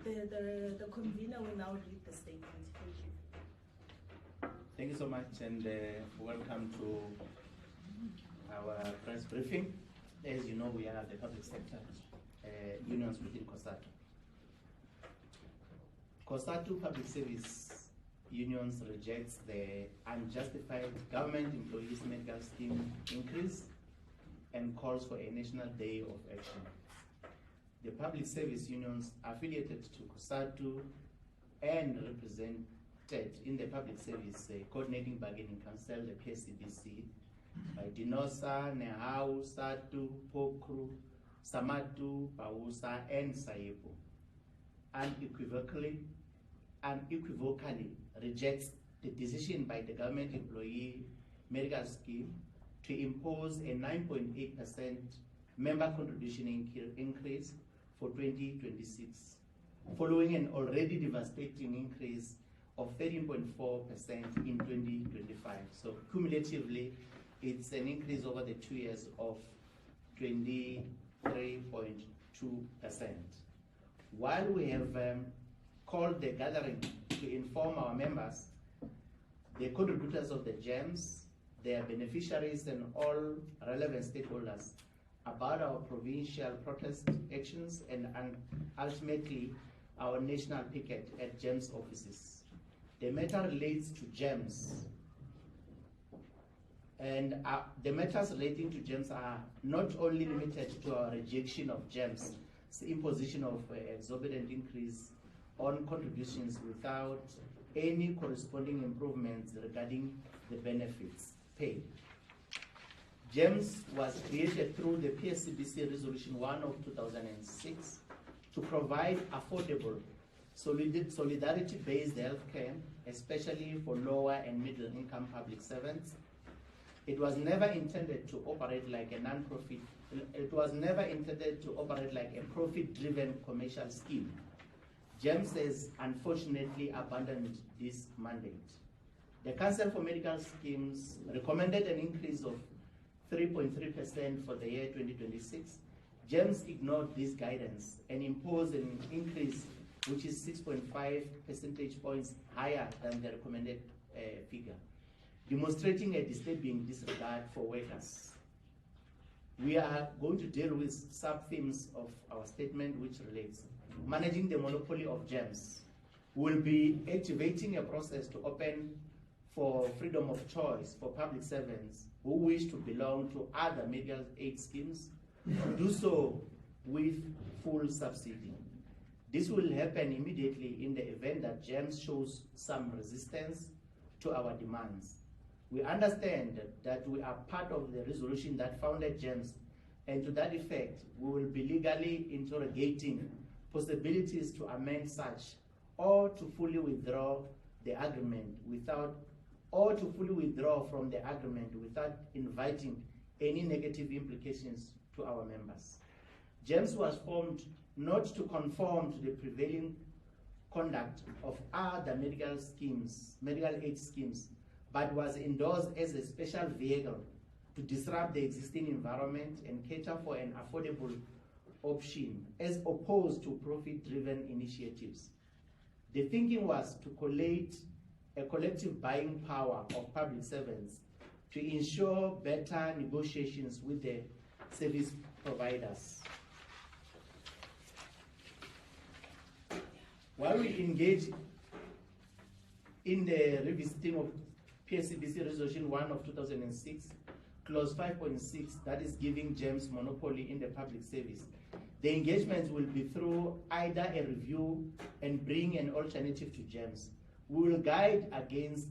The convener will now read the statement. Thank you. Thank you so much, and welcome to our press briefing. As you know, we are the public sector unions within Cosatu. Cosatu Public Service Unions rejects the unjustified government employees medical scheme increase and calls for a national day of action. The public service unions affiliated to Cosatu and represented in the Public Service Coordinating Bargaining Council, the PSCBC, by Dinosa, Nehau, Satu, Pokru, Samatu, Pausa, and Sayepo, unequivocally rejects the decision by the government employee medical scheme to impose a 9.8% member contribution increase for 2026, following an already devastating increase of 13.4% in 2025. So cumulatively, it's an increase over the 2 years of 23.2%. While we have called the gathering to inform our members, the contributors of the GEMS, their beneficiaries, and all relevant stakeholders about our provincial protest actions and ultimately our national picket at GEMS offices. The matter relates to GEMS, and the matters relating to GEMS are not only limited to our rejection of GEMS, the imposition of exorbitant increase on contributions without any corresponding improvements regarding the benefits paid. GEMS was created through the PSCBC Resolution 1 of 2006 to provide affordable, solidarity-based healthcare, especially for lower and middle-income public servants. It was never intended to operate like a non-profit. It was never intended to operate like a profit-driven commercial scheme. GEMS has unfortunately abandoned this mandate. The Council for Medical Schemes recommended an increase of 3.3% for the year 2026. GEMS ignored this guidance and imposed an increase which is 6.5 percentage points higher than the recommended figure, demonstrating a disturbing disregard for workers. We are going to deal with sub-themes of our statement which relates managing the monopoly of GEMS. We'll be activating a process to open for freedom of choice for public servants who wish to belong to other medical aid schemes to do so with full subsidy. This will happen immediately in the event that GEMS shows some resistance to our demands. We understand that we are part of the resolution that founded GEMS, and to that effect, we will be legally interrogating possibilities to amend such or to fully withdraw the agreement from the agreement without inviting any negative implications to our members. GEMS was formed not to conform to the prevailing conduct of other medical aid schemes, but was endorsed as a special vehicle to disrupt the existing environment and cater for an affordable option as opposed to profit-driven initiatives. The thinking was to collate a collective buying power of public servants to ensure better negotiations with the service providers. While we engage in the revisiting of PSCBC Resolution 1 of 2006, Clause 5.6, that is giving GEMS monopoly in the public service, the engagements will be through either a review and bring an alternative to GEMS. We will guard against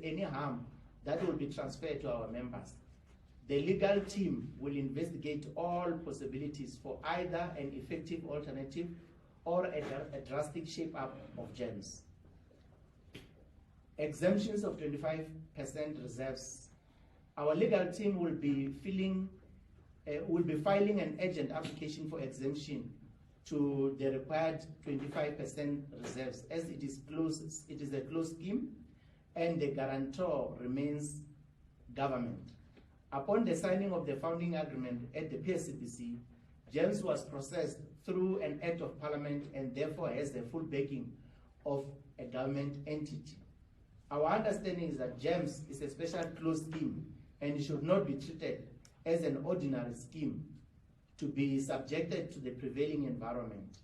any harm that will be transferred to our members. The legal team will investigate all possibilities for either an effective alternative or a drastic shape-up of GEMS. Exemptions of 25% reserves. Our legal team will be filing an urgent application for exemption to the required 25% reserves, as it is a closed scheme and the guarantor remains government. Upon the signing of the founding agreement at the PSCBC, GEMS was processed through an act of parliament and therefore has the full backing of a government entity. Our understanding is that GEMS is a special closed scheme and it should not be treated as an ordinary scheme to be subjected to the prevailing environment.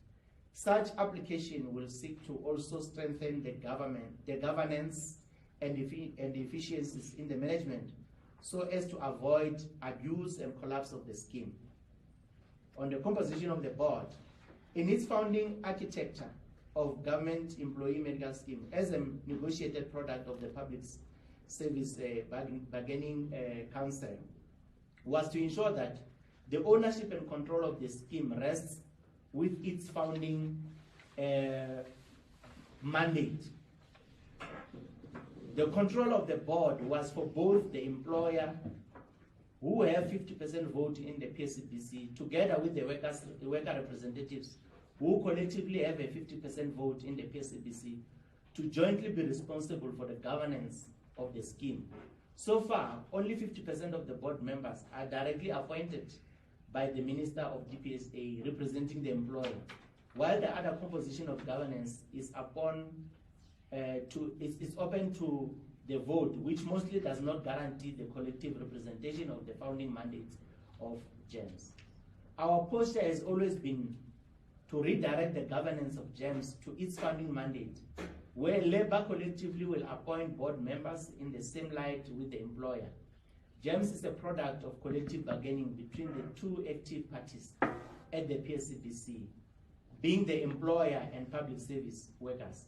Such application will seek to also strengthen the governance and efficiencies in the management so as to avoid abuse and collapse of the scheme. On the composition of the board, in its founding architecture of government employee medical scheme as a negotiated product of the Public Service Bargaining Council was to ensure that the ownership and control of the scheme rests with its founding mandate. The control of the board was for both the employer, who have 50% vote in the PSCBC, together with the worker representatives, who collectively have a 50% vote in the PSCBC, to jointly be responsible for the governance of the scheme. So far, only 50% of the board members are directly appointed by the Minister of DPSA representing the employer, while the other composition of governance is open to the vote, which mostly does not guarantee the collective representation of the founding mandate of GEMS. Our posture has always been to redirect the governance of GEMS to its founding mandate, where labor collectively will appoint board members in the same light with the employer. GEMS is a product of collective bargaining between the two active parties at the PSCBC, being the employer and public service workers.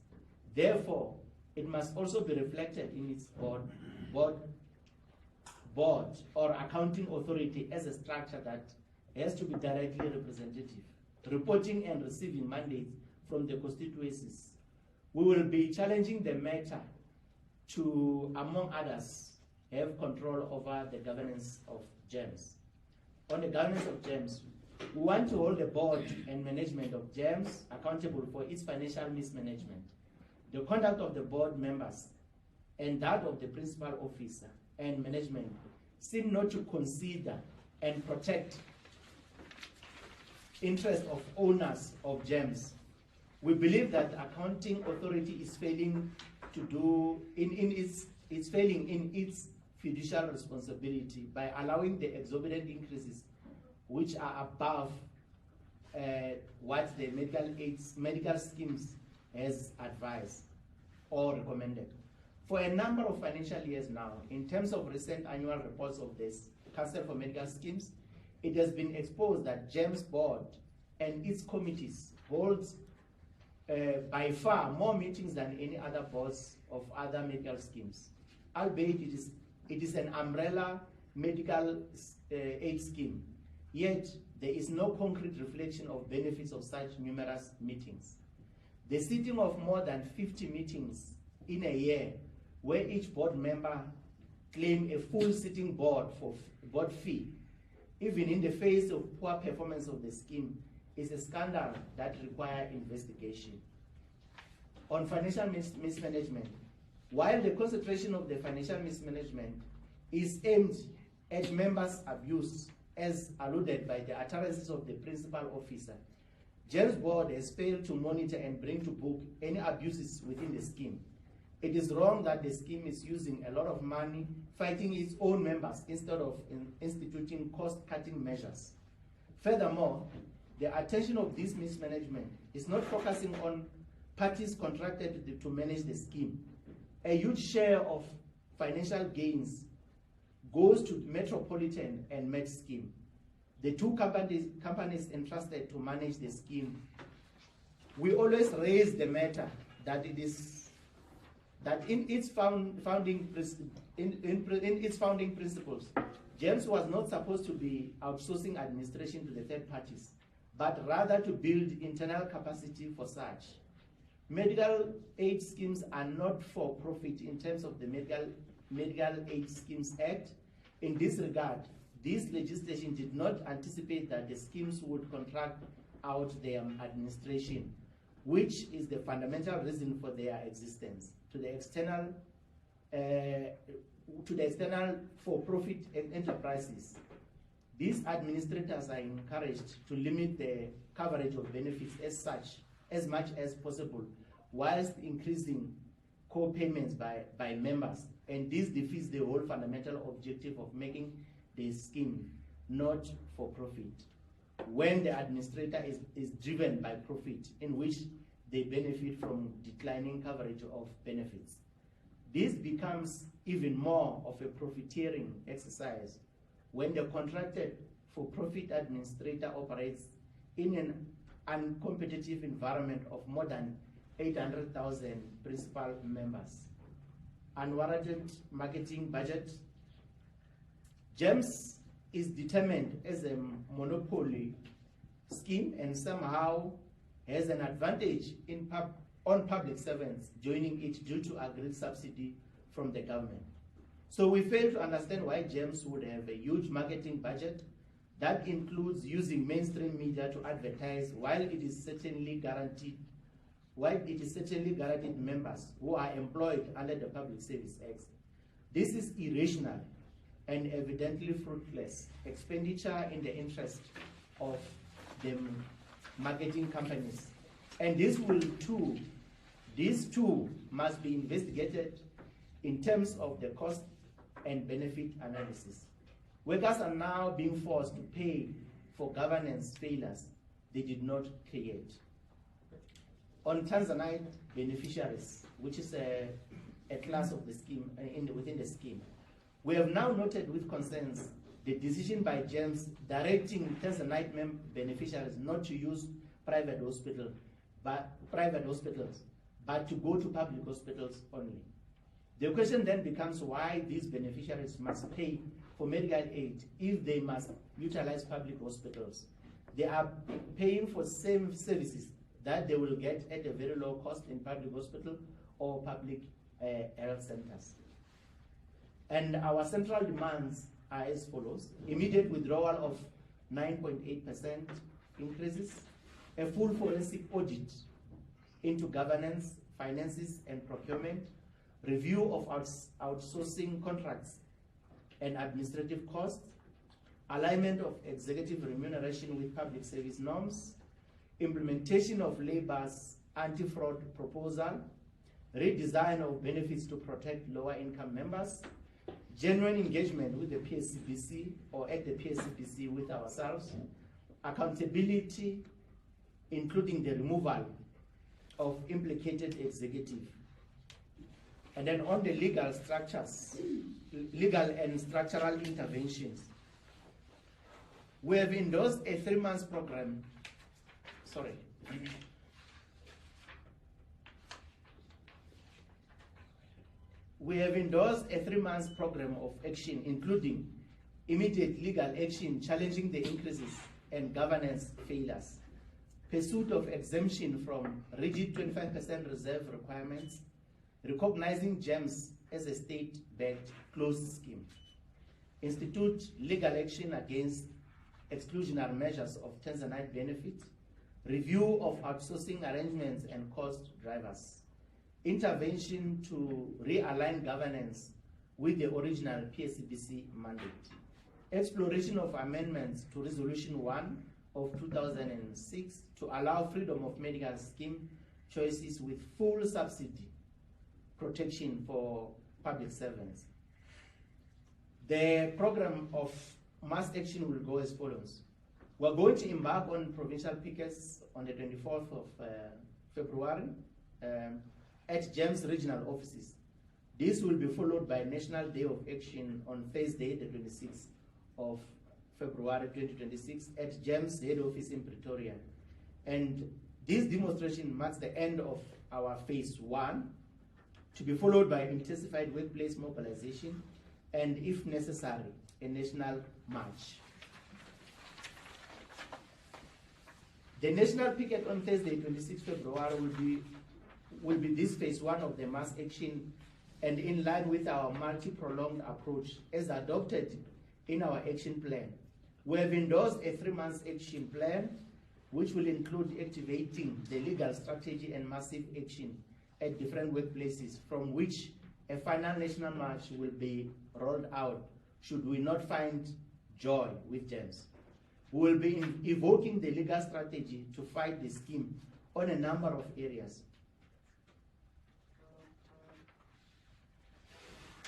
Therefore, it must also be reflected in its board or accounting authority as a structure that has to be directly representative, reporting and receiving mandates from the constituencies. We will be challenging the matter to, among others, have control over the governance of GEMS. On the governance of GEMS, we want to hold the board and management of GEMS accountable for its financial mismanagement, the conduct of the board members, and that of the principal officer and management seem not to consider and protect interests of owners of GEMS. We believe that the accounting authority is failing to do it's failing in its fiduciary responsibility by allowing the exorbitant increases which are above what the medical schemes has advised or recommended. For a number of financial years now, in terms of recent annual reports of this Council for Medical Schemes, it has been exposed that GEMS board and its committees holds by far more meetings than any other boards of other medical schemes, albeit it is an umbrella medical aid scheme, yet there is no concrete reflection of benefits of such numerous meetings. The sitting of more than 50 meetings in a year, where each board member claim a full sitting board for board fee, even in the face of poor performance of the scheme, is a scandal that requires investigation. On financial mismanagement, while the concentration of the financial mismanagement is aimed at members' abuse, as alluded by the utterances of the principal officer, GEMS board has failed to monitor and bring to book any abuses within the scheme. It is wrong that the scheme is using a lot of money fighting its own members instead of instituting cost-cutting measures. Furthermore, the attention of this mismanagement is not focusing on parties contracted to manage the scheme. A huge share of financial gains goes to Metropolitan and Med scheme, the two companies entrusted to manage the scheme. We always raise the matter that it is that in its founding principles, GEMS was not supposed to be outsourcing administration to the third parties, but rather to build internal capacity for such. Medical aid schemes are not for profit in terms of the Medical Aid Schemes Act. In this regard, this legislation did not anticipate that the schemes would contract out their administration, which is the fundamental reason for their existence, to the external for-profit enterprises These administrators are encouraged to limit the coverage of benefits as much as possible, whilst increasing co-payments by members. And this defeats the whole fundamental objective of making the scheme not for profit, when the administrator is driven by profit, in which they benefit from declining coverage of benefits. This becomes even more of a profiteering exercise when the contracted for-profit administrator operates in an uncompetitive environment of more than 800,000 principal members. Unwarranted marketing budget. GEMS is determined as a monopoly scheme and somehow has an advantage on public servants joining it due to agreed subsidy from the government. So we fail to understand why GEMS would have a huge marketing budget that includes using mainstream media to advertise, while it is certainly guaranteed members who are employed under the Public Service Act. This is irrational and evidently fruitless expenditure in the interest of the marketing companies. And these too must be investigated in terms of the cost and benefit analysis. Workers are now being forced to pay for governance failures they did not create. On Tanzanite beneficiaries, which is a class of the scheme, within the scheme, we have now noted with concerns the decision by GEMS directing Tanzanite beneficiaries not to use private hospitals, but to go to public hospitals only. The question then becomes why these beneficiaries must pay for medical aid if they must utilize public hospitals. They are paying for same services that they will get at a very low cost in public hospital or public health centers. And our central demands are as follows: immediate withdrawal of 9.8% increases, a full forensic audit into governance, finances, and procurement, review of outsourcing contracts and administrative costs, alignment of executive remuneration with public service norms, implementation of labor's anti-fraud proposal, redesign of benefits to protect lower income members, genuine engagement with the PSCBC or at the PSCBC with ourselves, accountability, including the removal of implicated executive. And then on the legal structures, legal and structural interventions, we have endorsed a 3-month program. We have endorsed a 3-month program of action, including immediate legal action challenging the increases and governance failures, pursuit of exemption from rigid 25% reserve requirements, recognizing GEMS as a state-backed closed scheme, institute legal action against exclusionary measures of Tanzanite benefit, review of outsourcing arrangements and cost drivers, intervention to realign governance with the original PSCBC mandate, exploration of amendments to Resolution 1 of 2006 to allow freedom of medical scheme choices with full subsidy protection for public servants. The program of mass action will go as follows. We're going to embark on provincial pickets on the 24th of February at GEMS regional offices. This will be followed by a National Day of Action on Thursday, the 26th of February 2026 at GEMS head office in Pretoria. And this demonstration marks the end of our phase 1, to be followed by intensified workplace mobilization and, if necessary, a national march. The national picket on Thursday, 26 February, will be this phase 1 of the mass action, and in line with our multi-pronged approach as adopted in our action plan. We have endorsed a 3-month action plan, which will include activating the legal strategy and massive action at different workplaces, from which a final national march will be rolled out should we not find joy with GEMS. We will be evoking the legal strategy to fight the scheme on a number of areas.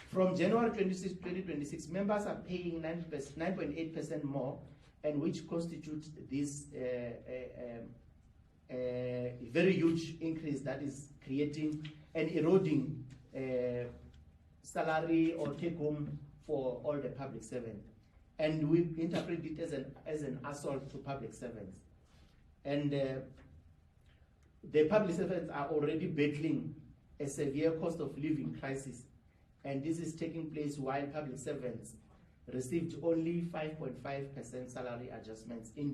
From January 26, 2026, members are paying 9.8% more, and which constitutes this very huge increase that is creating and eroding salary or take home for all the public servants. And we interpret it as an assault to public servants. And the public servants are already battling a severe cost of living crisis. And this is taking place while public servants received only 5.5% salary adjustments in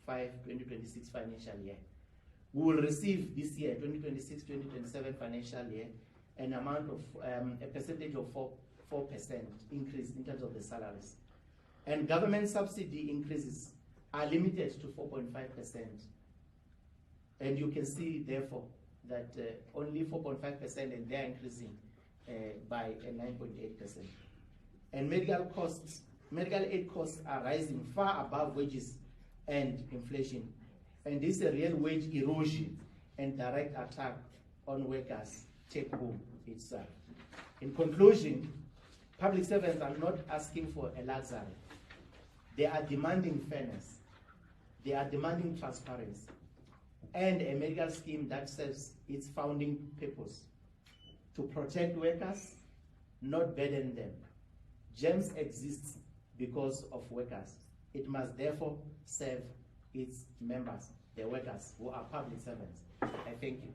2025-2026 financial year. We will receive this year, 2026-2027 financial year, an amount of a percentage of 4% increase in terms of the salaries. And government subsidy increases are limited to 4.5%. And you can see, therefore, that only 4.5% and they are increasing by 9.8%. And medical aid costs are rising far above wages and inflation. And this is a real wage erosion and direct attack on workers' take home itself. In conclusion, public servants are not asking for a luxury. They are demanding fairness. They are demanding transparency and a medical scheme that serves its founding purpose: to protect workers, not burden them. GEMS exists because of workers. It must therefore serve its members, the workers who are public servants. I thank you.